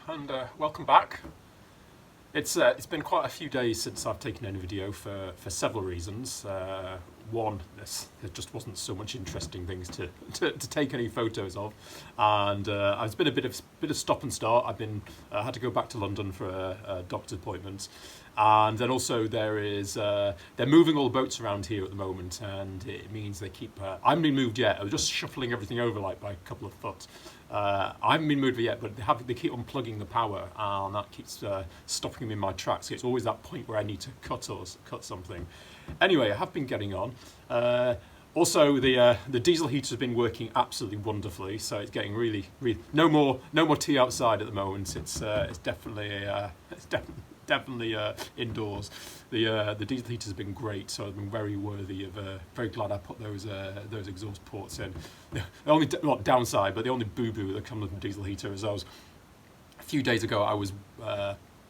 and welcome back. It's been quite a few days since I've taken any video for several reasons. One, there just wasn't so much interesting things to take any photos of, and it's been a bit of stop and start. I've been had to go back to London for a doctor's appointment, and then also they're moving all the boats around here at the moment, and it means they keep. I haven't been moved yet. I'm just shuffling everything over like by a couple of foot. I haven't been moved yet, but they keep unplugging the power, and that keeps stopping me in my tracks. It's always that point where I need to cut something. Anyway, I have been getting on. Also, the diesel heater has been working absolutely wonderfully, so it's getting really no more tea outside at the moment. It's definitely indoors. The diesel heater has been great, so I've been very glad I put those exhaust ports in. The only downside, but the only boo-boo that comes with the diesel heater is a few days ago I was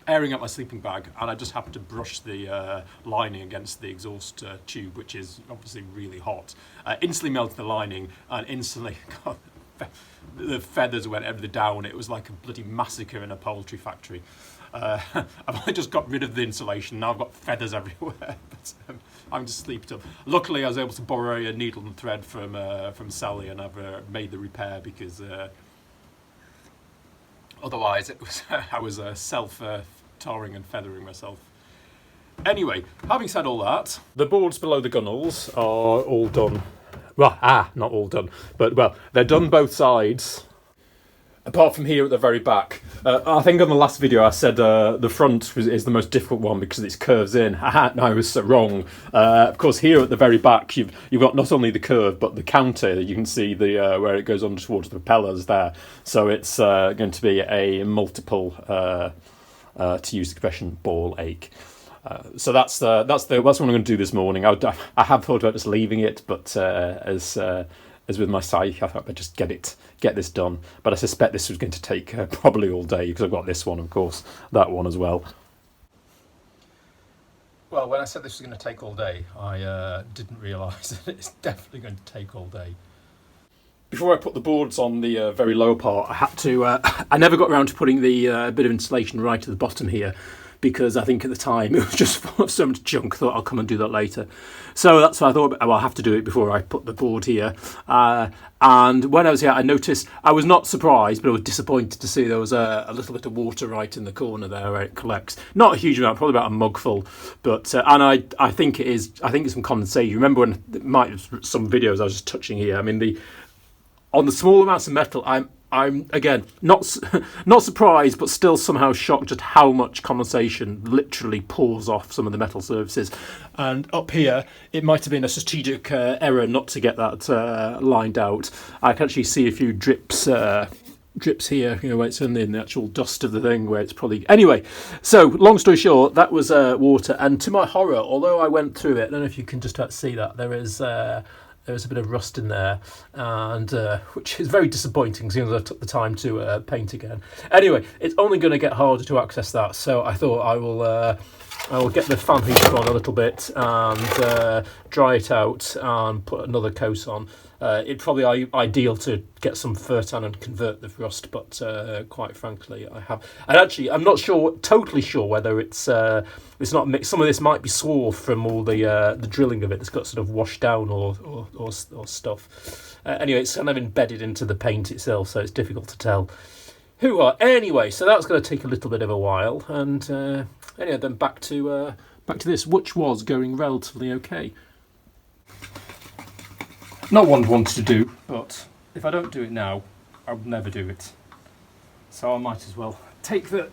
airing out my sleeping bag, and I just happened to brush the lining against the exhaust tube, which is obviously really hot. Instantly melted the lining, and instantly the feathers went everything down. It was like a bloody massacre in a poultry factory. I've just got rid of the insulation. Now I've got feathers everywhere. But, I'm just sleeped up. Luckily, I was able to borrow a needle and thread from Sally, and I've made the repair because otherwise I was self-tarring and feathering myself. Anyway, having said all that, the boards below the gunnels are all done. Well, not all done, but they're done both sides. Apart from here at the very back. I think on the last video I said the front is the most difficult one because it curves in. No, I was wrong. Of course, here at the very back you've got not only the curve but the counter. You can see the where it goes on towards the propellers there. So it's going to be a multiple, to use the expression, ball ache. So that's what I'm going to do this morning. I have thought about just leaving it, but as with my scythe, I thought I'd just get this done. But I suspect this was going to take probably all day because I've got this one, of course, that one as well. Well, when I said this was going to take all day, I didn't realise that it's definitely going to take all day. Before I put the boards on the very lower part, I had to. I never got around to putting the bit of insulation right at the bottom here, because I think at the time it was just full of so much junk. I thought I'll come and do that later. So that's why I thought, well, I'll have to do it before I put the board here. And when I was here, I noticed, I was not surprised, but I was disappointed to see there was a little bit of water right in the corner there where it collects. Not a huge amount, probably about a mugful. But and I think it's some condensation. Remember when some videos I was just touching here. I mean, on the small amounts of metal, I'm again not surprised, but still somehow shocked at how much condensation literally pours off some of the metal surfaces. And up here, it might have been a strategic error not to get that lined out. I can actually see a few drips here, where it's in the actual dust of the thing, where it's probably... Anyway, so long story short, that was water. And to my horror, although I went through it, I don't know if you can just about see that, there is a bit of rust in there, and which is very disappointing, seeing as I took the time to paint again. Anyway, it's only going to get harder to access that, so I thought I will get the fan heater on a little bit and dry it out and put another coat on. It's probably ideal to get some Furtan and convert the rust, but quite frankly, I'm not totally sure whether it's not mixed. Some of this might be swarf from all the drilling of it that's got sort of washed down or stuff. Anyway, it's kind of embedded into the paint itself, so it's difficult to tell. Anyway, so that's going to take a little bit of a while, and anyway, then back to this, which was going relatively okay. Not one I wanted to do, but if I don't do it now, I would never do it. So I might as well take the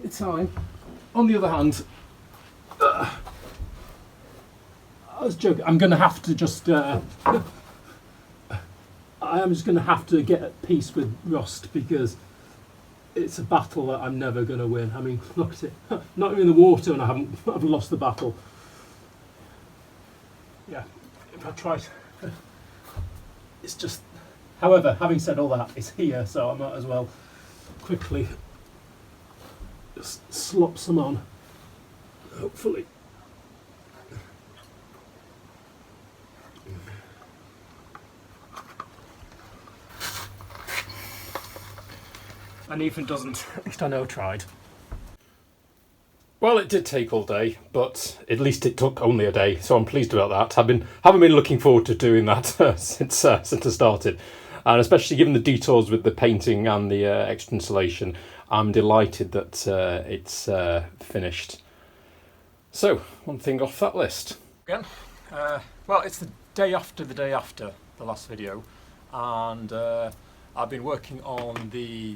time. On the other hand, I was joking. I'm going to have to just. I am just going to have to get at peace with rust, because it's a battle that I'm never going to win. I mean, look at it. Not even in the water, and I haven't lost the battle. Yeah, if I try. It's just. However, having said all that, it's here, so I might as well quickly just slop some on. Hopefully. And even doesn't, at least I know tried. Well, it did take all day, but at least it took only a day, so I'm pleased about that. Haven't been looking forward to doing that since I started, and especially given the detours with the painting and the extra insulation, I'm delighted that it's finished. So, one thing off that list. Again, well, it's the day after the last video, and I've been working on the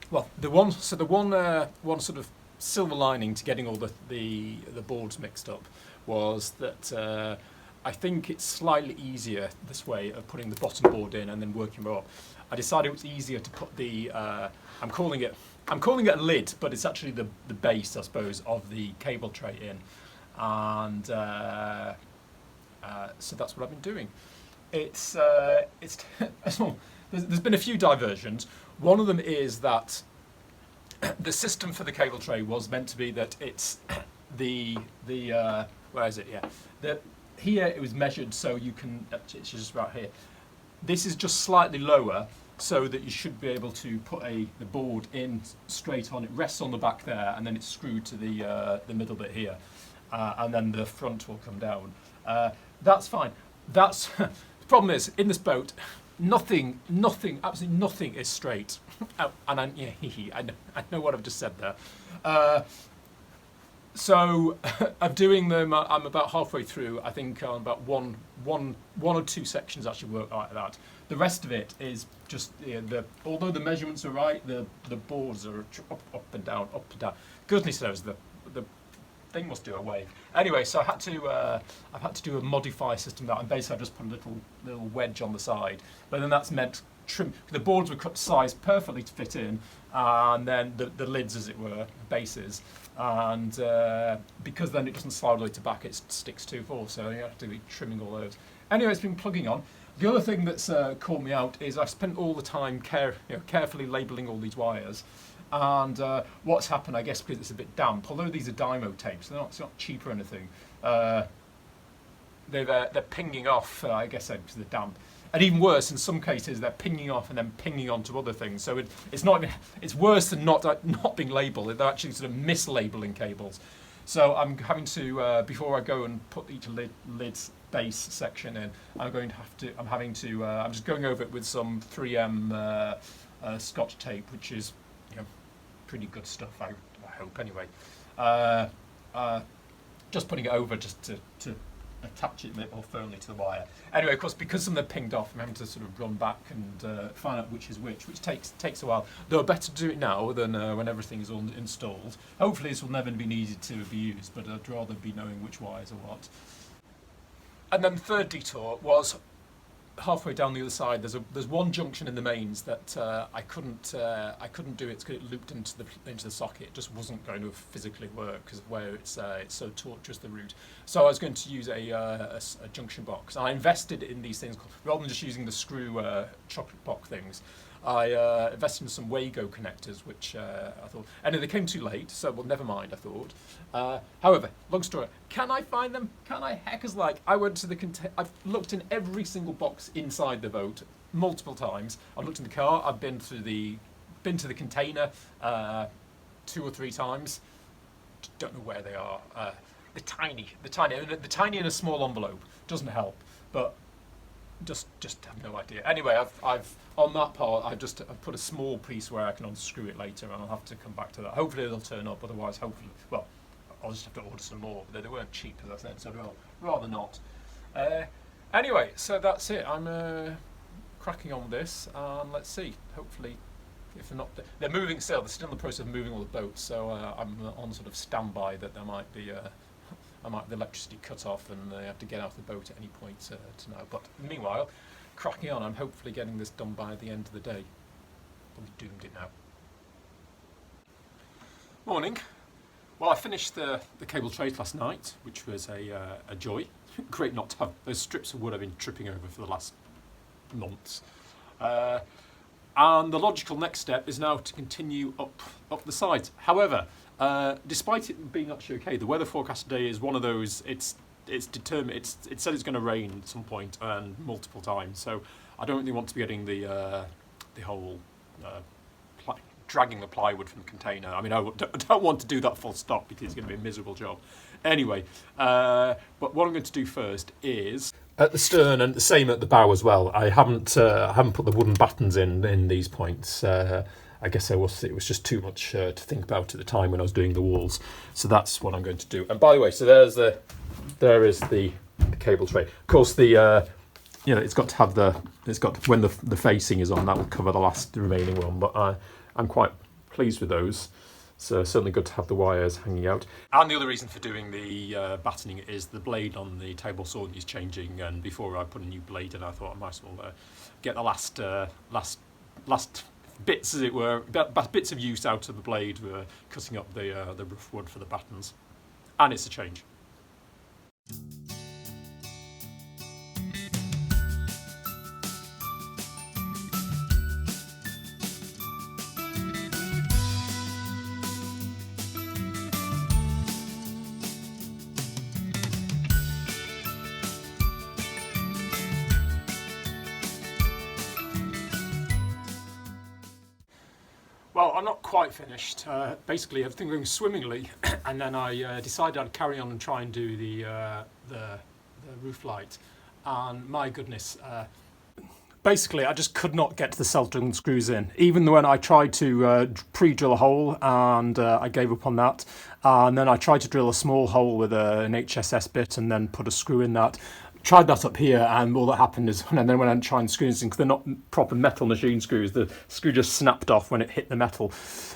one sort of silver lining to getting all the boards mixed up was that I think it's slightly easier this way of putting the bottom board in and then working it up. I decided it was easier to put the I'm calling it a lid, but it's actually the base, I suppose, of the cable tray in, and so that's what I've been doing. It's there's been a few diversions. One of them is that the system for the cable tray was meant to be that it's the where is it? Yeah, here it was measured so you can. It's just right here. This is just slightly lower, so that you should be able to put the board in straight on. It rests on the back there, and then it's screwed to the middle bit here, and then the front will come down. That's fine. That's the problem is in this boat. Nothing, absolutely nothing is straight. And I know what I've just said there. So I'm doing them. I'm about halfway through. I think about one or two sections actually work like that. The rest of it is just although the measurements are right, the boards are up and down, up and down. Goodness knows the thing must do away. Anyway, so I've had to do a modify system that, and basically I just put a little wedge on the side. But then that's meant the boards were cut to size perfectly to fit in, and then the lids, as it were, bases, and because then it doesn't slide all the way to back, it sticks 2/4. So you have to be trimming all those. Anyway, it's been plugging on. The other thing that's caught me out is I spent all the time carefully labelling all these wires. And what's happened, I guess, because it's a bit damp, although these are Dymo tapes, it's not cheap or anything, they're pinging off, I guess, because they're damp. And even worse, in some cases, they're pinging off and then pinging onto other things. So it's worse than not being labelled. They're actually sort of mislabeling cables. So I'm having to, before I go and put each lid's base section in, I'm just going over it with some 3M Scotch tape, which is pretty good stuff, I hope, anyway. Just putting it over just to attach it a bit more firmly to the wire. Anyway, of course, because some of them pinged off, I'm having to sort of run back and find out which is which takes a while. Though better to do it now than when everything is all installed. Hopefully this will never be needed to be used, but I'd rather be knowing which wires are what. And then the third detour was halfway down the other side. There's one junction in the mains that I couldn't do it because it looped into the socket. It just wasn't going to physically work because of where it's so tortuous, the route. So I was going to use a junction box. And I invested in these things rather than just using the screw chocolate box things. I invested in some Wago connectors, which I thought, and they came too late, so well, never mind, I thought. However, long story, can I find them? Can I? Heckers like, I went to I've looked in every single box inside the boat multiple times. I've looked in the car, I've been to the container 2 or 3 times. Don't know where they are. The tiny in a small envelope doesn't help, but just have no idea. Anyway, I've on that part I've put a small piece where I can unscrew it later, and I'll have to come back to that. Hopefully they'll turn up. Otherwise, I'll just have to order some more. But they weren't cheap, as I said, so rather not. Anyway, so that's it. I'm cracking on with this, and let's see. Hopefully, if they're not, they're moving still. They're still in the process of moving all the boats, so I'm on sort of standby that there might be the electricity cut off and they have to get out of the boat at any point to know. But meanwhile, cracking on, I'm hopefully getting this done by the end of the day. Probably doomed it now. Morning. Well, I finished the cable trays last night, which was a joy. Great not to have those strips of wood I've been tripping over for the last months. And the logical next step is now to continue up the sides. However, despite it being actually okay, the weather forecast today is one of those. It's determined. It said it's going to rain at some point and multiple times. So I don't really want to be getting the whole dragging the plywood from the container. I mean, I don't want to do that full stop because it's going to be a miserable job. Anyway, but what I'm going to do first is at the stern, and the same at the bow as well. I haven't put the wooden battens in these points. I guess it was just too much to think about at the time when I was doing the walls. So that's what I'm going to do. And by the way, so there is the cable tray. Of course, it's got to have when the facing is on, that will cover the remaining one. But I'm quite pleased with those. So certainly good to have the wires hanging out. And the other reason for doing the battening is the blade on the table saw is changing, and before I put a new blade in, I thought I might as well get the last bits, as it were, bits of use out of the blade, cutting up the rough wood for the battens. And it's a change. Well, I'm not quite finished. Basically, everything going swimmingly, and then I decided I'd carry on and try and do the roof light. And my goodness, basically, I just could not get the self-driven screws in. Even when I tried to pre-drill a hole, and I gave up on that. And then I tried to drill a small hole with an HSS bit, and then put a screw in that. Tried that up here, and all that happened is, and then when I tried and screw this in, because they're not proper metal machine screws, the screw just snapped off when it hit the metal.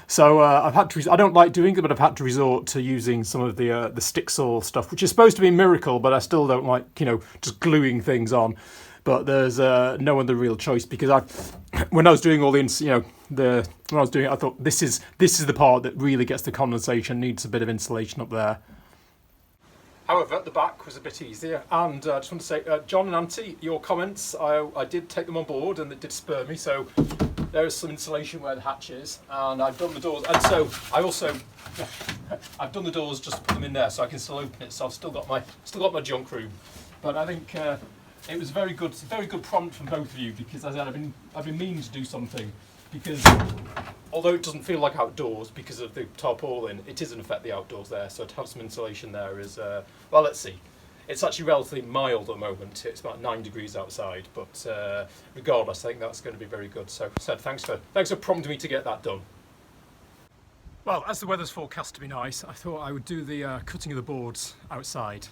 So I've had to. I don't like doing it, but I've had to resort to using some of the stick saw stuff, which is supposed to be a miracle, but I still don't like just gluing things on. But there's no other real choice, because when I was doing all when I was doing it, I thought this is the part that really gets the condensation, needs a bit of insulation up there. However, at the back was a bit easier, and I just want to say, John and Auntie, your comments, I did take them on board, and it did spur me. So there is some insulation where the hatch is, and I've done the doors, and so I've done the doors just to put them in there, so I can still open it. So I've still got my junk room, but I think it was very good prompt from both of you, because as I said, I've been meaning to do something. Because although it doesn't feel like outdoors because of the tarpaulin, it is in effect the outdoors there. So to have some insulation there is, well, let's see. It's actually relatively mild at the moment. It's about 9 degrees outside, but regardless, I think that's going to be very good. So thanks for prompting me to get that done. Well, as the weather's forecast to be nice, I thought I would do the cutting of the boards outside.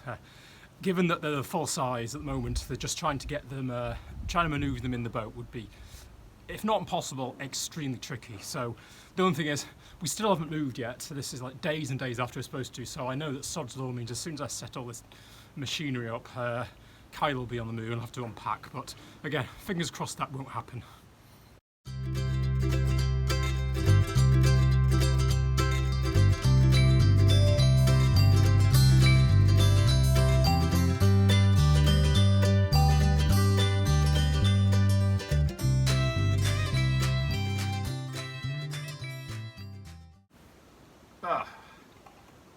Given that they're the full size at the moment, they're just trying to get them, trying to manoeuvre them in the boat would be, if not impossible, extremely tricky. So the only thing is, we still haven't moved yet. So this is like days and days after we're supposed to. So I know that sod's law means as soon as I set all this machinery up, Kyle will be on the move and I'll have to unpack. But again, fingers crossed that won't happen.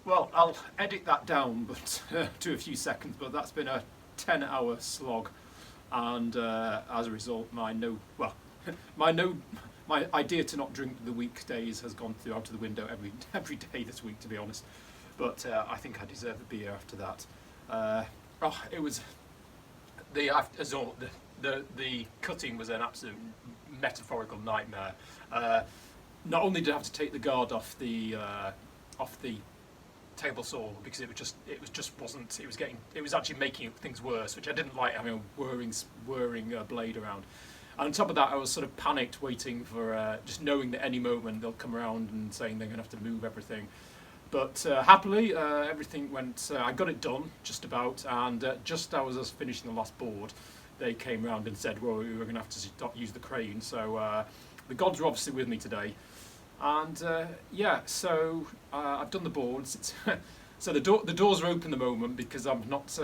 Well, I'll edit that down, but to a few seconds. But that's been a 10-hour slog, and as a result, my idea to not drink the weekdays has gone out of the window every day this week, to be honest. But I think I deserve a beer after that. It was the cutting was an absolute metaphorical nightmare. Not only did I have to take the guard off the table saw because it was actually making things worse, which I didn't like, having a whirring blade around. And on top of that, I was sort of panicked, waiting for just knowing that any moment they'll come around and saying they're going to have to move everything. But happily, everything went. I got it done just about, and just as I was finishing the last board, they came round and said, "Well, we were going to have to use the crane." So the gods are obviously with me today. And so I've done the boards. So the doors are open at the moment because I'm not.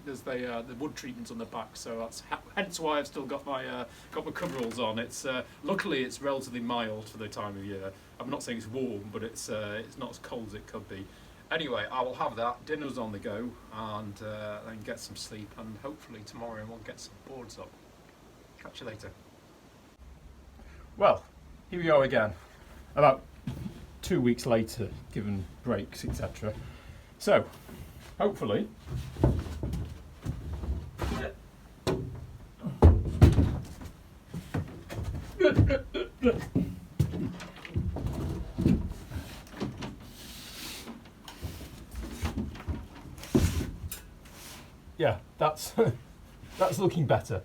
There's the wood treatments on the back, so that's hence why I've still got my coveralls on. It's luckily it's relatively mild for the time of year. I'm not saying it's warm, but it's not as cold as it could be. Anyway, I will have that. Dinner's on the go, and then get some sleep, and hopefully tomorrow we'll get some boards up. Catch you later. Well, here we are again. about 2 weeks later, given breaks, etc. So, hopefully, yeah, that's that's looking better.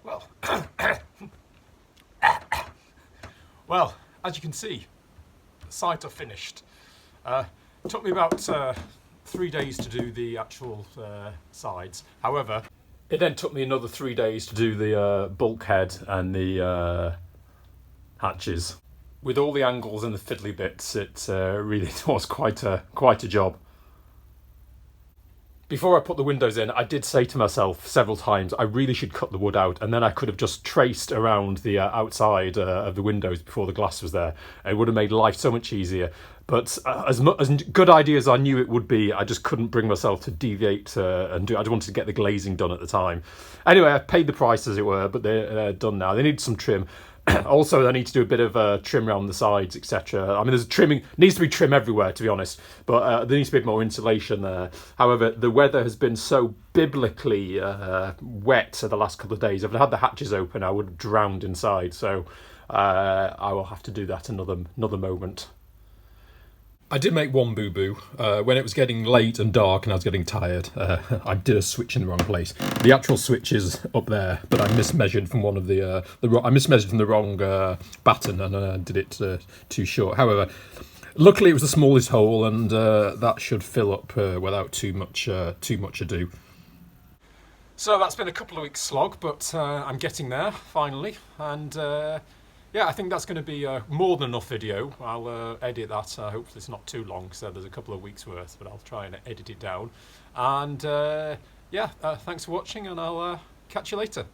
Well, well, as you can see, the sides are finished. It took me about 3 days to do the actual sides. However, it then took me another 3 days to do the bulkhead and the hatches. With all the angles and the fiddly bits, it really was quite a job. Before I put the windows in, I did say to myself several times, I really should cut the wood out, and then I could have just traced around the outside of the windows before the glass was there. It would have made life so much easier. But as good idea as I knew it would be, I just couldn't bring myself to deviate and do it. I just wanted to get the glazing done at the time. Anyway, I paid the price as it were, but they're done now. They need some trim. Also, I need to do a bit of trim around the sides, etc. I mean, there's trimming, needs to be trim everywhere, to be honest, but there needs to be a bit more insulation there. However, the weather has been so biblically wet the last couple of days. If I'd had the hatches open, I would have drowned inside, so I will have to do that another moment. I did make one boo-boo. When it was getting late and dark and I was getting tired, I did a switch in the wrong place. The actual switch is up there, but I mismeasured from one of I mismeasured from the wrong batten and did it too short. However, luckily it was the smallest hole, and that should fill up without too much ado. So that's been a couple of weeks slog, but I'm getting there finally, and yeah, I think that's going to be more than enough video. I'll edit that. Hopefully it's not too long, so there's a couple of weeks worth, but I'll try and edit it down. And yeah, thanks for watching, and I'll catch you later.